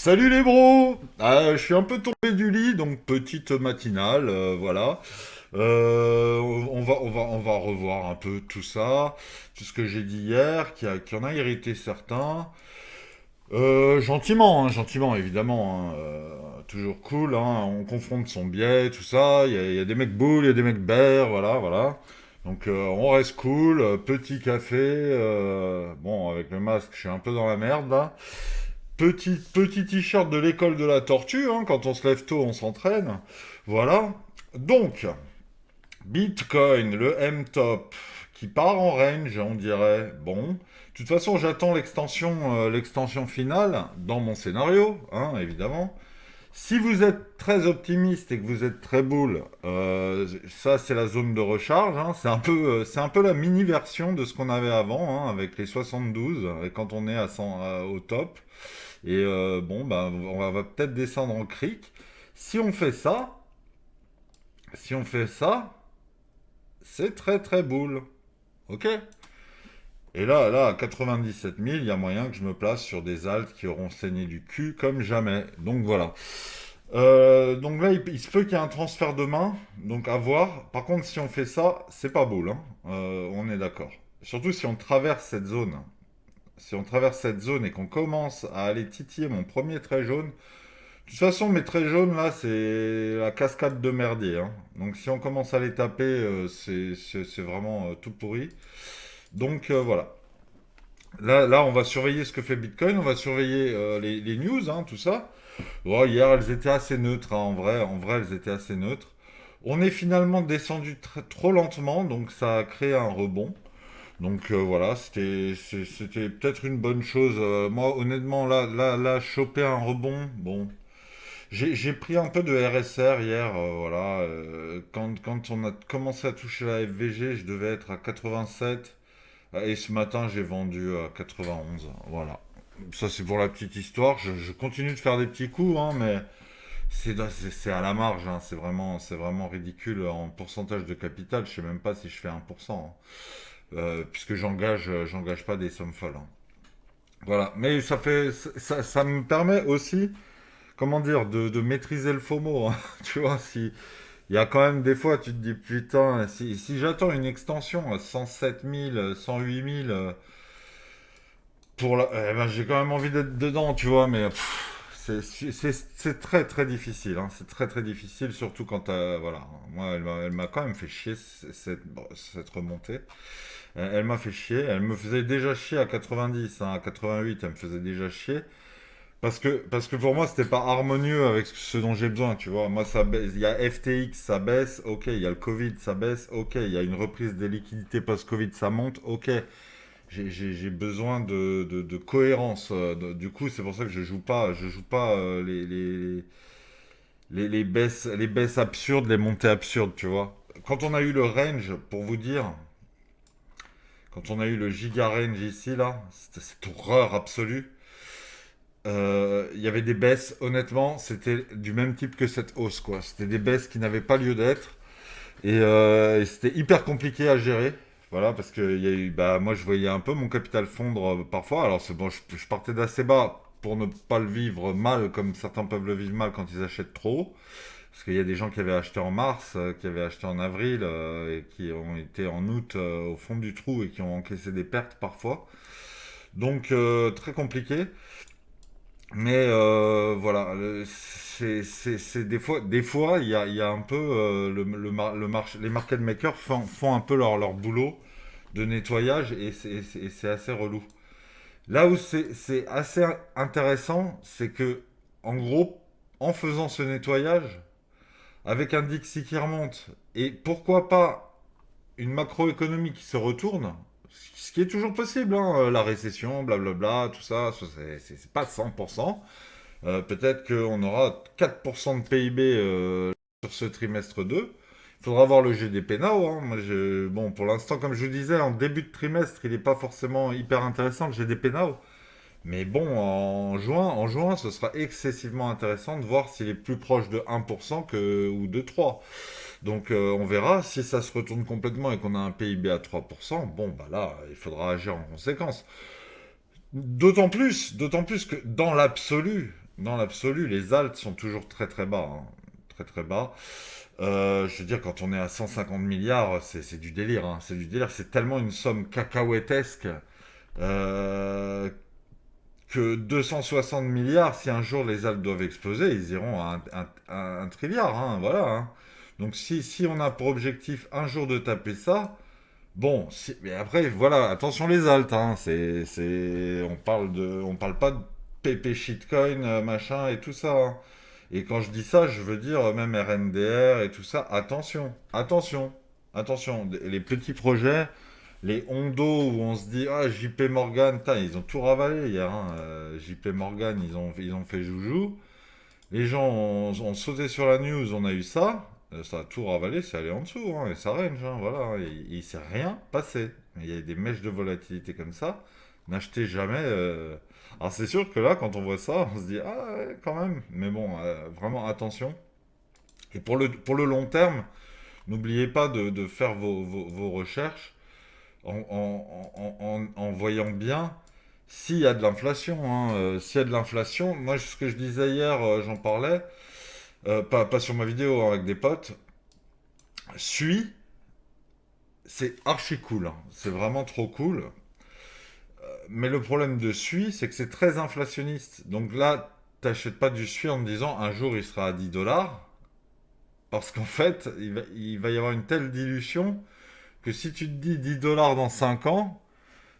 Salut les bros! Je suis un peu tombé du lit, donc petite matinale, voilà. On va revoir un peu tout ça, tout ce que j'ai dit hier, qui en a irrité certains. Gentiment, hein, gentiment, évidemment, hein, toujours cool, hein, on confronte son biais, tout ça. Il y a des mecs boules, il y a des mecs bears, voilà, voilà. Donc on reste cool, petit café. Bon, avec le masque, je suis un peu dans la merde là. Petit t-shirt de l'école de la tortue, hein, quand on se lève tôt, on s'entraîne. Voilà. Donc, Bitcoin, le M-top, qui part en range, on dirait. Bon. De toute façon, j'attends l'extension finale dans mon scénario, hein, évidemment. Si vous êtes très optimiste et que vous êtes très bull, ça c'est la zone de recharge, hein. C'est un peu la mini version de ce qu'on avait avant, hein, avec les 72, et quand on est à 100, au top. Et bon, bah, on va peut-être descendre en crique. Si on fait ça, si on fait ça, c'est très très boule. Ok? Et là, à 97 000, il y a moyen que je me place sur des altes qui auront saigné du cul comme jamais. Donc voilà. Donc là, il se peut qu'il y ait un transfert demain, donc à voir. Par contre, si on fait ça, c'est pas boule, hein. On est d'accord. Surtout si on traverse cette zone. Si on traverse cette zone et qu'on commence à aller titiller mon premier trait jaune. De toute façon, mes traits jaunes, là, c'est la cascade de merdier, hein. Donc si on commence à les taper, c'est vraiment tout pourri. Donc voilà. Là, on va surveiller ce que fait Bitcoin, on va surveiller les news, hein, tout ça. Bon, hier, elles étaient assez neutres, hein, en vrai, elles étaient assez neutres. On est finalement descendu trop lentement, donc ça a créé un rebond. Donc voilà, c'était peut-être une bonne chose. Moi, honnêtement, là, choper un rebond, bon, j'ai pris un peu de RSR hier, voilà. Quand on a commencé à toucher la FVG, je devais être à 87. Et ce matin, j'ai vendu à 91. Voilà. Ça, c'est pour la petite histoire. Je continue de faire des petits coups, hein, mais c'est à la marge, hein. C'est vraiment ridicule en pourcentage de capital. Je sais même pas si je fais 1%, hein. Puisque j'engage pas des sommes folles, hein. Voilà. Mais ça me permet aussi, comment dire, de maîtriser le FOMO, hein. Tu vois, si, il y a quand même des fois, tu te dis, putain, si j'attends une extension à 107 000, 108 000, eh ben, j'ai quand même envie d'être dedans, tu vois, mais c'est très très difficile, hein. C'est très très difficile, surtout quand, voilà, moi, elle m'a quand même fait chier, cette remontée. Elle m'a fait chier, elle me faisait déjà chier à 90, hein, à 88, elle me faisait déjà chier. Parce que pour moi, c'était pas harmonieux avec ce dont j'ai besoin, tu vois. Moi, ça baisse. Il y a FTX, ça baisse, ok. Il y a le Covid, ça baisse, ok. Il y a une reprise des liquidités post-Covid, ça monte, ok. J'ai besoin de cohérence. Du coup, c'est pour ça que je joue pas les baisses absurdes, les montées absurdes, tu vois. Quand on a eu le range, pour vous dire, quand on a eu le giga range ici, là, c'était cette horreur absolue. Il y avait des baisses, honnêtement, c'était du même type que cette hausse, quoi. C'était des baisses qui n'avaient pas lieu d'être. Et c'était hyper compliqué à gérer. Voilà, parce que il y a eu, bah, moi, je voyais un peu mon capital fondre parfois. Alors, c'est bon, je partais d'assez bas pour ne pas le vivre mal, comme certains peuvent le vivre mal quand ils achètent trop. Parce qu'il y a des gens qui avaient acheté en mars, qui avaient acheté en avril, et qui ont été en août au fond du trou et qui ont encaissé des pertes parfois. Donc, très compliqué. Mais voilà, c'est des fois, il y a un peu le marché, les market makers font un peu leur boulot de nettoyage et c'est assez relou. Là où c'est assez intéressant, c'est que en gros, en faisant ce nettoyage, avec un Dixie qui remonte, et pourquoi pas une macroéconomie qui se retourne, ce qui est toujours possible, hein, la récession, blablabla, tout ça, c'est pas 100%. Peut-être qu'on aura 4% de PIB sur ce trimestre 2. Il faudra voir le GDP Now, hein. Moi, bon, pour l'instant, comme je vous disais, en début de trimestre, il n'est pas forcément hyper intéressant le GDP Now. Mais bon, en juin, ce sera excessivement intéressant de voir s'il est plus proche de 1% ou de 3%. Donc on verra si ça se retourne complètement et qu'on a un PIB à 3%. Bon, bah là, il faudra agir en conséquence. D'autant plus que dans l'absolu, dans l'absolu, les alts sont toujours très très bas, hein. Très très bas. Je veux dire, quand on est à 150 milliards, c'est du délire, hein. C'est du délire. C'est tellement une somme cacahuétesque euh, que 260 milliards, si un jour les Alpes doivent exploser, ils iront à un trilliard, hein, voilà, hein. Donc si on a pour objectif un jour de taper ça, bon, mais après, voilà, attention les Alpes, hein, on parle pas de PP shitcoin, machin et tout ça, hein. Et quand je dis ça, je veux dire même RNDR et tout ça, attention, attention, attention, les petits projets, les Hondo où on se dit ah JP Morgan, ils ont tout ravalé hier, hein, JP Morgan ils ont fait joujou. Les gens ont sauté sur la news, on a eu ça, ça a tout ravalé, c'est allé en dessous, hein, et ça range, hein, voilà, hein, il s'est rien passé. Il y a des mèches de volatilité comme ça, n'achetez jamais. Alors c'est sûr que là, quand on voit ça, on se dit ah ouais, quand même, mais bon, vraiment attention. Et pour le long terme, n'oubliez pas de faire vos recherches en voyant bien s'il y a de l'inflation, hein, s'il y a de l'inflation, moi ce que je disais hier, j'en parlais, pas sur ma vidéo hein, avec des potes, SUI, c'est archi cool, hein, c'est vraiment trop cool. Mais le problème de SUI, c'est que c'est très inflationniste. Donc là, t'achètes pas du SUI en te disant un jour il sera à 10 dollars, parce qu'en fait, il va y avoir une telle dilution que si tu te dis 10 dollars dans 5 ans,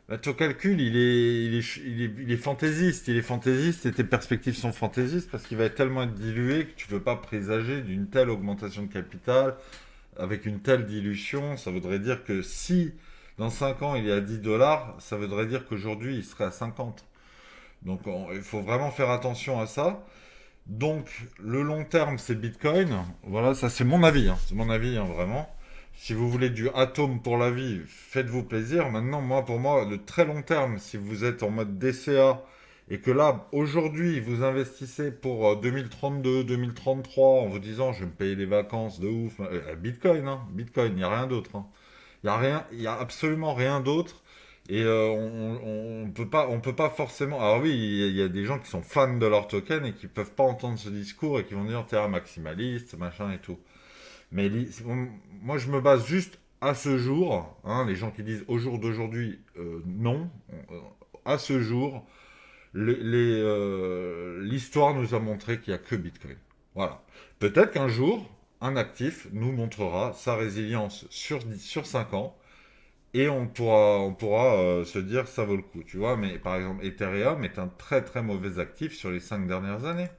bah, ton calcul, il est fantaisiste. Il est fantaisiste et tes perspectives sont fantaisistes parce qu'il va tellement être dilué que tu ne peux pas présager d'une telle augmentation de capital avec une telle dilution. Ça voudrait dire que si dans 5 ans il est à 10 dollars, ça voudrait dire qu'aujourd'hui il serait à 50. Donc il faut vraiment faire attention à ça. Donc le long terme c'est Bitcoin. Voilà, ça c'est mon avis, hein. C'est mon avis hein, vraiment. Si vous voulez du atome pour la vie, faites-vous plaisir. Maintenant, moi, pour moi, le très long terme, si vous êtes en mode DCA et que là, aujourd'hui, vous investissez pour 2032, 2033 en vous disant, je vais me payer des vacances de ouf, Bitcoin, hein, Bitcoin, il n'y a rien d'autre, hein. Il n'y a rien, il y a absolument rien d'autre. Et on peut pas forcément. Alors oui, il y a des gens qui sont fans de leur token et qui peuvent pas entendre ce discours et qui vont dire t'es un maximaliste, machin et tout. Mais moi, je me base juste à ce jour, hein, les gens qui disent au jour d'aujourd'hui, non, à ce jour, l'histoire nous a montré qu'il n'y a que Bitcoin. Voilà. Peut-être qu'un jour, un actif nous montrera sa résilience sur 5 ans et on pourra se dire ça vaut le coup, tu vois. Mais par exemple, Ethereum est un très très mauvais actif sur les 5 dernières années.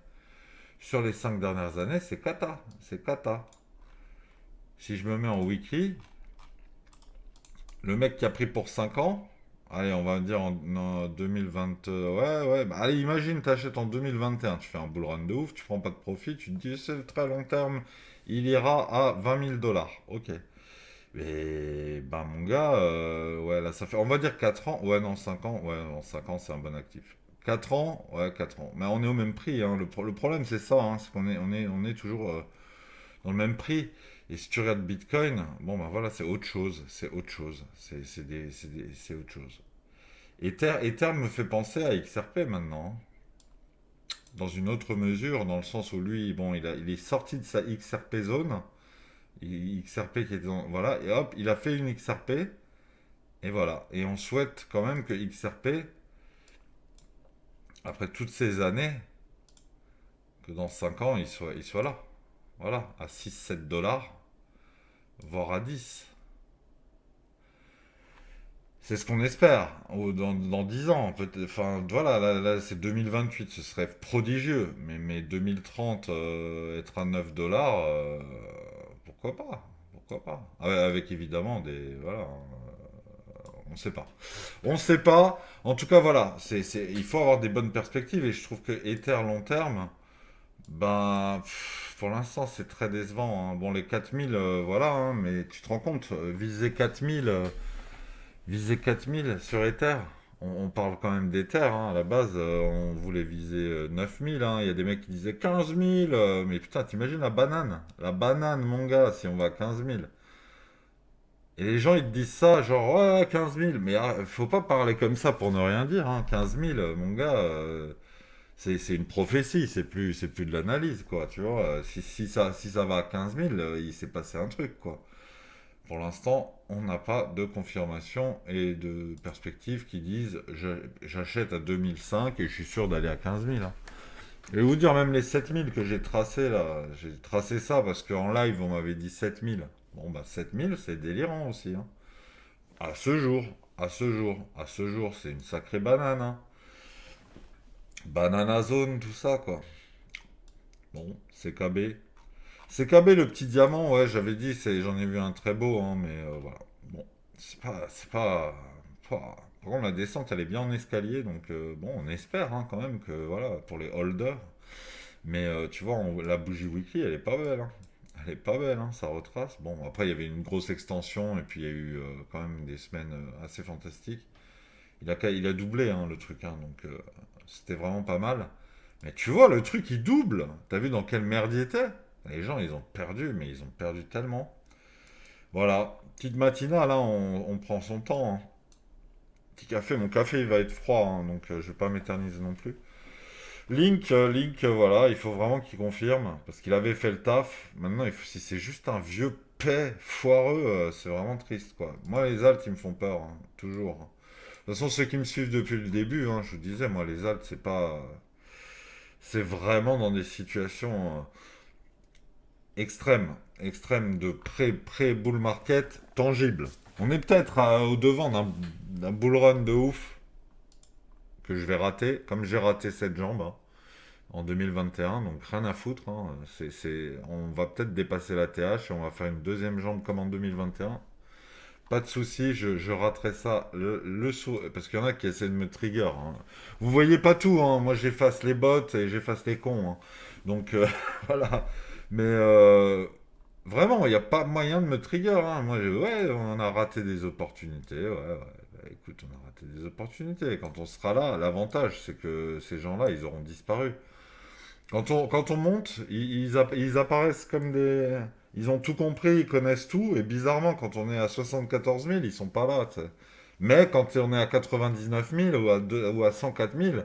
Sur les 5 dernières années, c'est cata. C'est cata. Si je me mets en weekly, le mec qui a pris pour 5 ans, allez, on va dire en 2020, ouais, ouais, bah, allez, imagine, t'achètes en 2021, tu fais un bull run de ouf, tu prends pas de profit, tu te dis c'est le très long terme, il ira à 20 000 dollars, ok. Mais, ben mon gars, ouais, là ça fait, on va dire 4 ans, ouais, non, 5 ans, ouais, non, 5 ans c'est un bon actif. 4 ans, ouais, 4 ans. Mais on est au même prix, hein. Le problème c'est ça, hein, c'est on est toujours dans le même prix. Et si tu regardes Bitcoin, bon ben voilà, c'est autre chose, c'est autre chose, c'est autre chose. Ether me fait penser à XRP maintenant, hein. Dans une autre mesure, dans le sens où lui, bon, il est sorti de sa XRP zone, XRP qui était dans, voilà, et hop, il a fait une XRP, et voilà. Et on souhaite quand même que XRP, après toutes ces années, que dans 5 ans, il soit là. Voilà, à 6 7 dollars, voire à 10. C'est ce qu'on espère. Ou dans 10 ans, peut-être. Enfin, voilà, là, c'est 2028, ce serait prodigieux. Mais 2030, être à 9 dollars, pourquoi pas? Pourquoi pas? Avec évidemment des. Voilà, hein, on ne sait pas. On ne sait pas. En tout cas, voilà, il faut avoir des bonnes perspectives. Et je trouve que Ether long terme, ben, pour l'instant, c'est très décevant, hein. Bon, les 4000, voilà, hein, mais tu te rends compte, viser 4000 sur Ether. On parle quand même d'Ether, hein. À la base, on voulait viser 9000, hein. Il y a des mecs qui disaient 15 000. Mais putain, t'imagines la banane? La banane, mon gars, si on va à 15 000. Et les gens, ils te disent ça, genre, ouais, 15 000. Mais faut pas parler comme ça pour ne rien dire, hein. 15 000, mon gars, C'est une prophétie, c'est plus de l'analyse, quoi, tu vois. Si ça va à 15 000, il s'est passé un truc, quoi. Pour l'instant, on n'a pas de confirmation et de perspective qui disent j'achète à 2005 et je suis sûr d'aller à 15 000, hein. Je vais vous dire même les 7 000 que j'ai tracés là. J'ai tracé ça parce qu'en live on m'avait dit 7 000. Bon bah 7 000 c'est délirant aussi, hein. À ce jour, à ce jour, c'est une sacrée banane, hein. Banana zone, tout ça quoi. Bon, c'est KB. C'est KB le petit diamant, ouais, j'avais dit, j'en ai vu un très beau, hein, mais voilà. Bon, c'est pas. Par contre, la descente, elle est bien en escalier, donc bon, on espère hein, quand même que, voilà, pour les holders. Mais tu vois, la bougie weekly, elle est pas belle, hein. Elle est pas belle, hein, ça retrace. Bon, après, il y avait une grosse extension, et puis il y a eu quand même des semaines assez fantastiques. Il a doublé, hein, le truc, hein, donc c'était vraiment pas mal. Mais tu vois, le truc, il double. T'as vu dans quelle merde il était? Les gens, ils ont perdu, mais ils ont perdu tellement. Voilà, petite matinale, là, on prend son temps, hein. Petit café, mon café, il va être froid, hein, donc je vais pas m'éterniser non plus. Link, voilà, il faut vraiment qu'il confirme, parce qu'il avait fait le taf. Maintenant, si c'est juste un vieux paix foireux, c'est vraiment triste, quoi. Moi, les altes, ils me font peur, hein, toujours, hein. De toute façon, ceux qui me suivent depuis le début, hein, je vous disais, moi, les altes, c'est pas. C'est vraiment dans des situations extrêmes de pré-bull market tangible. On est peut-être au devant d'un bull run de ouf que je vais rater, comme j'ai raté cette jambe, hein, en 2021, donc rien à foutre, hein. On va peut-être dépasser la TH et on va faire une deuxième jambe comme en 2021. Pas de souci, je raterai ça parce qu'il y en a qui essaient de me trigger, hein. Vous voyez pas tout, hein. Moi j'efface les bots et j'efface les cons, hein. Donc voilà. Mais vraiment, il n'y a pas moyen de me trigger, hein. Moi, ouais, on a raté des opportunités. Ouais, ouais. Bah, écoute, on a raté des opportunités. Quand on sera là, l'avantage, c'est que ces gens-là, ils auront disparu. Quand on monte, ils apparaissent comme des. Ils ont tout compris, ils connaissent tout, et bizarrement, quand on est à 74 000, ils sont pas là, tu sais. Mais quand on est à 99 000 ou à 104 000,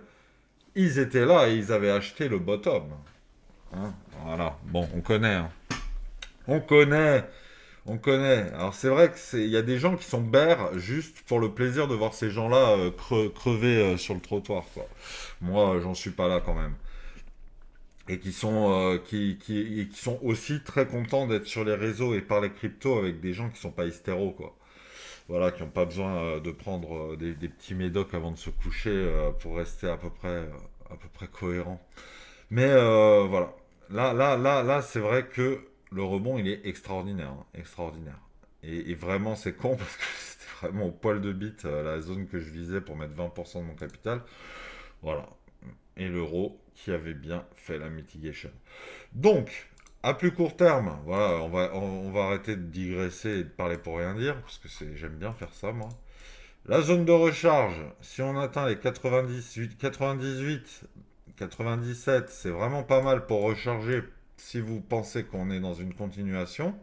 ils étaient là et ils avaient acheté le bottom, hein. Voilà, bon, on connaît, hein. On connaît, on connaît. Alors c'est vrai il y a des gens qui sont bères juste pour le plaisir de voir ces gens-là crever sur le trottoir, quoi. Moi, j'en suis pas là quand même. Et qui sont aussi très contents d'être sur les réseaux et par les cryptos avec des gens qui sont pas hystéros, quoi. Voilà, qui n'ont pas besoin de prendre des petits médocs avant de se coucher pour rester à peu près cohérent. Mais voilà. Là, c'est vrai que le rebond, il est extraordinaire, hein, extraordinaire. Et vraiment, c'est con parce que c'était vraiment au poil de bite la zone que je visais pour mettre 20% de mon capital. Voilà. Et l'euro qui avait bien fait la mitigation. Donc, à plus court terme, voilà, on va arrêter de digresser et de parler pour rien dire, parce que j'aime bien faire ça, moi. La zone de recharge, si on atteint les 98, 98, 97, c'est vraiment pas mal pour recharger si vous pensez qu'on est dans une continuation.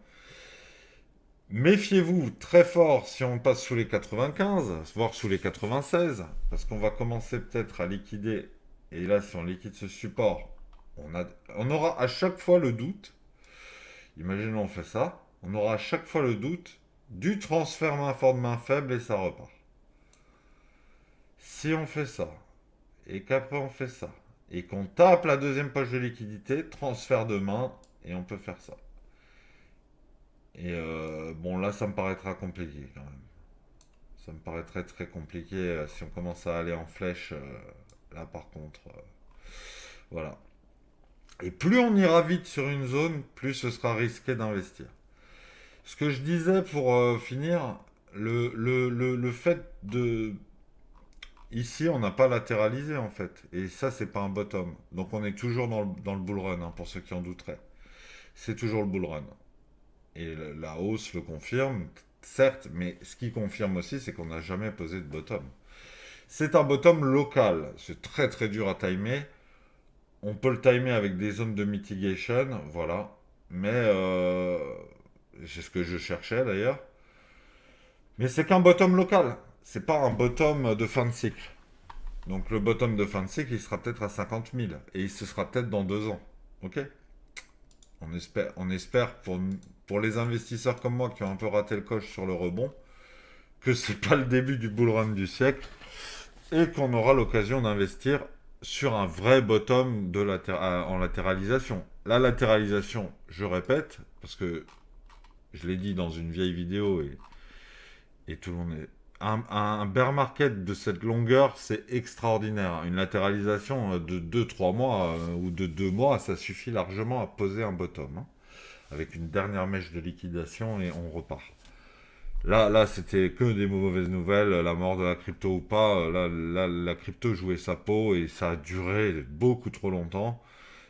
Méfiez-vous très fort si on passe sous les 95, voire sous les 96, parce qu'on va commencer peut-être à liquider. Et là, si on liquide ce support, on aura à chaque fois le doute. Imaginons on fait ça. On aura à chaque fois le doute du transfert main forte main faible et ça repart. Si on fait ça, et qu'après on fait ça, et qu'on tape la deuxième poche de liquidité, transfert de main, et on peut faire ça. Et bon, là, ça me paraîtra compliqué quand même. Ça me paraîtrait très compliqué si on commence à aller en flèche. Là, par contre, voilà. Et plus on ira vite sur une zone, plus ce sera risqué d'investir. Ce que je disais pour finir, le fait de. Ici, on n'a pas latéralisé en fait. Et ça, c'est pas un bottom. Donc on est toujours dans le bull run, hein, pour ceux qui en douteraient. C'est toujours le bull run. Et la hausse le confirme, certes, mais ce qui confirme aussi, c'est qu'on n'a jamais posé de bottom. C'est un bottom local. C'est très très dur à timer. On peut le timer avec des zones de mitigation, voilà. Mais c'est ce que je cherchais d'ailleurs. Mais c'est qu'un bottom local. C'est pas un bottom de fin de cycle. Donc le bottom de fin de cycle, il sera peut-être à 50 000. Et il se sera peut-être dans 2 ans. Ok? On espère pour les investisseurs comme moi qui ont un peu raté le coche sur le rebond, que c'est pas le début du bull run du siècle et qu'on aura l'occasion d'investir sur un vrai bottom en latéralisation. La latéralisation, je répète, parce que je l'ai dit dans une vieille vidéo et tout le monde est... Un bear market de cette longueur, c'est extraordinaire. Une latéralisation de 2-3 mois ou de 2 mois, ça suffit largement à poser un bottom, hein, avec une dernière mèche de liquidation et on repart. Là, c'était que des mauvaises nouvelles, la mort de la crypto ou pas. La crypto jouait sa peau et ça a duré beaucoup trop longtemps.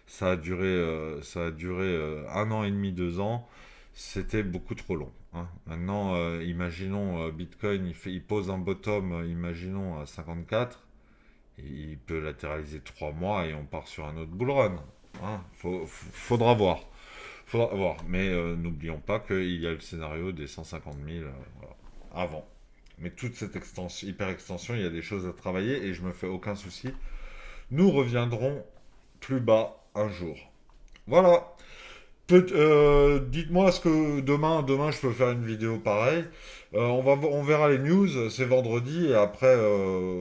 Ça a duré 1 an et demi, 2 ans. C'était beaucoup trop long, hein. Maintenant, imaginons Bitcoin, il pose un bottom, imaginons à 54, et il peut latéraliser 3 mois et on part sur un autre bull run, hein. Faudra voir. Faudra voir. Mais n'oublions pas qu'il y a le scénario des 150 000 voilà, avant. Mais toute cette hyper extension, il y a des choses à travailler et je me fais aucun souci. Nous reviendrons plus bas un jour. Voilà. Dites-moi, est-ce que demain je peux faire une vidéo pareille. On verra les news, c'est vendredi, et après,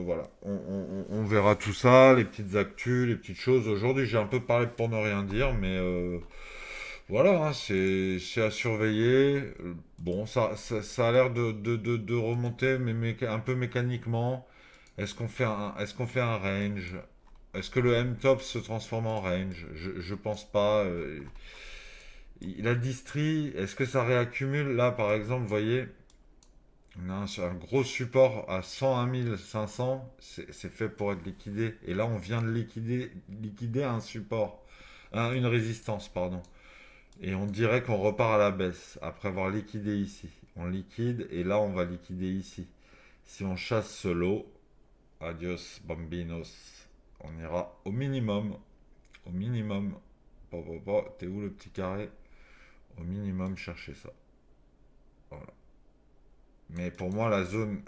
voilà, on verra tout ça, les petites actus, les petites choses. Aujourd'hui, j'ai un peu parlé pour ne rien dire, mais voilà, hein, c'est à surveiller. Bon, ça a l'air de remonter, mais un peu mécaniquement. Est-ce qu'on fait un range? Est-ce que le M-top se transforme en range? Je pense pas. La distrie, est-ce que ça réaccumule? Là, par exemple, vous voyez, on a un gros support à 101 500. C'est fait pour être liquidé. Et là, on vient de liquider un support, une résistance, pardon. Et on dirait qu'on repart à la baisse après avoir liquidé ici. On liquide et là, on va liquider ici. Si on chasse ce lot, adios bambinos. On ira au minimum. Au minimum. T'es où le petit carré? Au minimum, chercher ça. Voilà. Mais pour moi, la zone.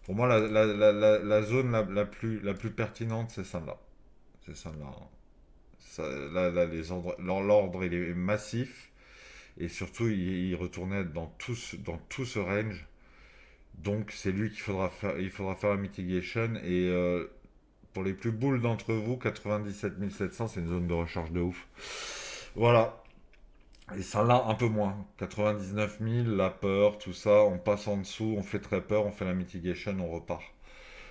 Pour moi, la zone la plus pertinente, c'est celle-là. C'est celle-là, hein. Là, l'ordre, il est massif. Et surtout, il retournait dans tout ce range. Donc, c'est lui il faudra faire la mitigation. Et pour les plus boules d'entre vous, 97 700, c'est une zone de recharge de ouf. Voilà. Et ça là, un peu moins. 99 000, la peur, tout ça, on passe en dessous, on fait très peur, on fait la mitigation, on repart.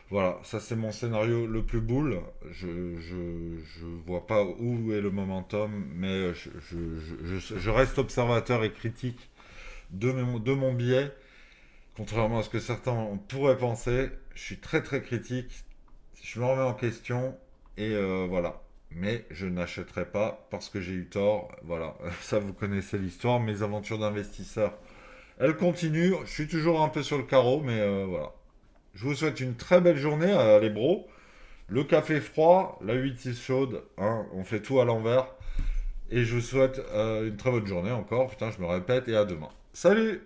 Voilà, ça c'est mon scénario le plus boule. Je vois pas où est le momentum, mais je reste observateur et critique de mon biais. Contrairement à ce que certains pourraient penser, je suis très très critique. Je me remets en question et voilà. Mais je n'achèterai pas parce que j'ai eu tort. Voilà, ça vous connaissez l'histoire. Mes aventures d'investisseur, elles continuent. Je suis toujours un peu sur le carreau, mais voilà. Je vous souhaite une très belle journée, les bros. Le café froid, la 8-6 chaude, hein, on fait tout à l'envers. Et je vous souhaite une très bonne journée encore. Putain, je me répète et à demain. Salut!